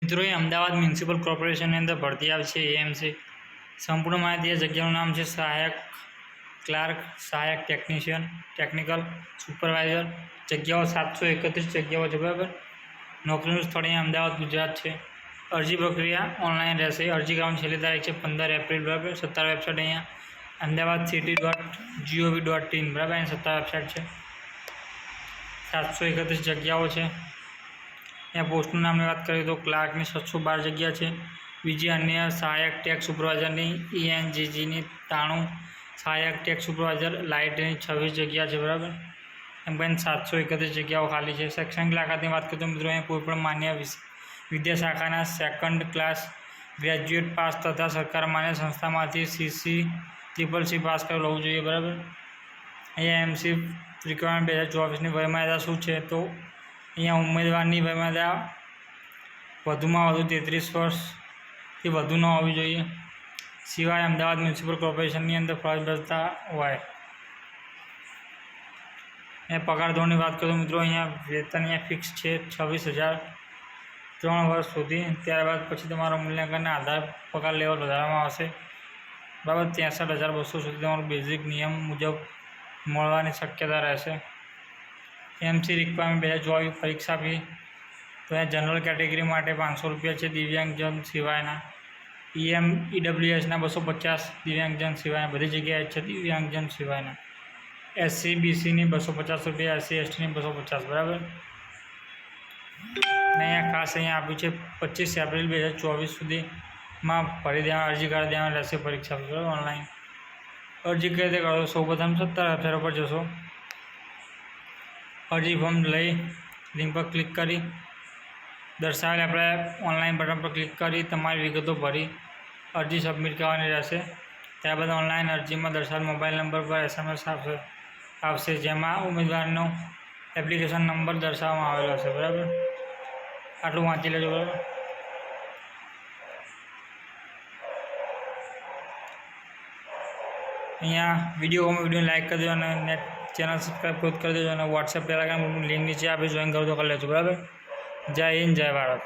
મિત્રો અમદાવાદ મ્યુનિસિપલ કોર્પોરેશનની અંદર ભરતી આવી છે એએમસી. સંપૂર્ણ માહિતી એ જગ્યાનું નામ છે સહાયક ક્લાર્ક, સહાયક ટેકનિશિયન, ટેકનિકલ સુપરવાઇઝર. જગ્યાઓ 731 જગ્યાઓ છે, બરાબર. નોકરીનું સ્થળ અહીંયા અમદાવાદ, ગુજરાત છે. અરજી પ્રક્રિયા ઓનલાઈન રહેશે. અરજી કરવાની છેલ્લી તારીખ છે 15 એપ્રિલ, બરાબર. સત્તાવાર વેબસાઇટ અહીંયા amdawadcity.gov.in, બરાબર. અહીં સત્તાવાર વેબસાઇટ છે. 731 જગ્યાઓ છે. અહીંયા પોસ્ટનું નામની વાત કરીએ તો ક્લાર્કની 612 જગ્યા છે. બીજી અન્ય સહાયક ટેક્સ સુપરવાઇઝરની ENGGની 93, સહાયક ટેક્સ સુપરવાઇઝર લાઇટની 26 જગ્યા છે, બરાબર. એમ પણ 731 જગ્યાઓ ખાલી છે. શૈક્ષણિક લાયકાતની વાત કરીએ તો મિત્રો અહીંયા કોઈપણ માન્ય વિદ્યાશાખાના સેકન્ડ ક્લાસ ગ્રેજ્યુએટ પાસ તથા સરકાર માન્ય સંસ્થામાંથી CC/CCC પાસ કરેલું હોવું જોઈએ, બરાબર. અહીંયા એમસી રિક્વાયરમેન્ટ 2024ની વયમર્યાદા શું છે તો અહીંયા ઉમેદવારની વયમર્યાદા વધુમાં વધુ 33 વર્ષથી વધુ ન હોવી જોઈએ, સિવાય અમદાવાદ મ્યુનિસિપલ કોર્પોરેશનની અંદર ફરજ બજાવતા હોય. અહીંયા પગાર ધોરણની વાત કરીએ તો મિત્રો અહીંયા વેતન અહીંયા ફિક્સ છે 26,000 3 વર્ષ સુધી. ત્યારબાદ પછી તમારા મૂલ્યાંકનના આધાર પગાર લેવલ વધારવામાં આવશે, બરાબર. 63,200 સુધી તમારું બેઝિક નિયમ મુજબ મળવાની શક્યતા રહેશે. એમસી રિક્વાયરમેન્ટ 2024 પરીક્ષા ફી તો અહીંયા જનરલ કેટેગરી માટે 500 રૂપિયા છે, દિવ્યાંગજન સિવાયના. EWSના 250, દિવ્યાંગજન સિવાયના. બધી જગ્યાએ છે દિવ્યાંગજન સિવાયના. SC/BCની 250 રૂપિયા, SC/STની 250, બરાબર. અને અહીંયા ખાસ અહીંયા આપ્યું છે 25 એપ્રિલ 2024 સુધીમાં ભરી દેવા અરજી કરી દેવાની રહેશે પરીક્ષા, બરાબર. ઓનલાઈન અરજી કઈ રીતે કરો? સૌપ્રથમ સત્તાવાર વેબસાઇટ પર જશો. અરજી ફોર્મ લઈ લિંક પર ક્લિક કરી દર્શાવેલ આપણે ઓનલાઈન બટન પર ક્લિક કરી તમારી વિગતો ભરી અરજી સબમિટ કરવાની રહેશે. ત્યારબાદ ઓનલાઈન અરજીમાં દર્શાવેલ મોબાઈલ નંબર પર SMS આવશે જેમાં ઉમેદવારનો એપ્લિકેશન નંબર દર્શાવવામાં આવેલો હશે, બરાબર. આટલું વાંચી લેજો, બરાબર. અહીંયા વિડીયોને લાઈક કરી દેજો અને ચેનલ સબસ્ક્રાઈબ કરી દેજો અને વોટ્સએપ ટેલિગ્રામ લિંક નીચે આપણે જોઈન કરો તો કરી લેજો, બરાબર. જય હિન્દ, જય ભારત.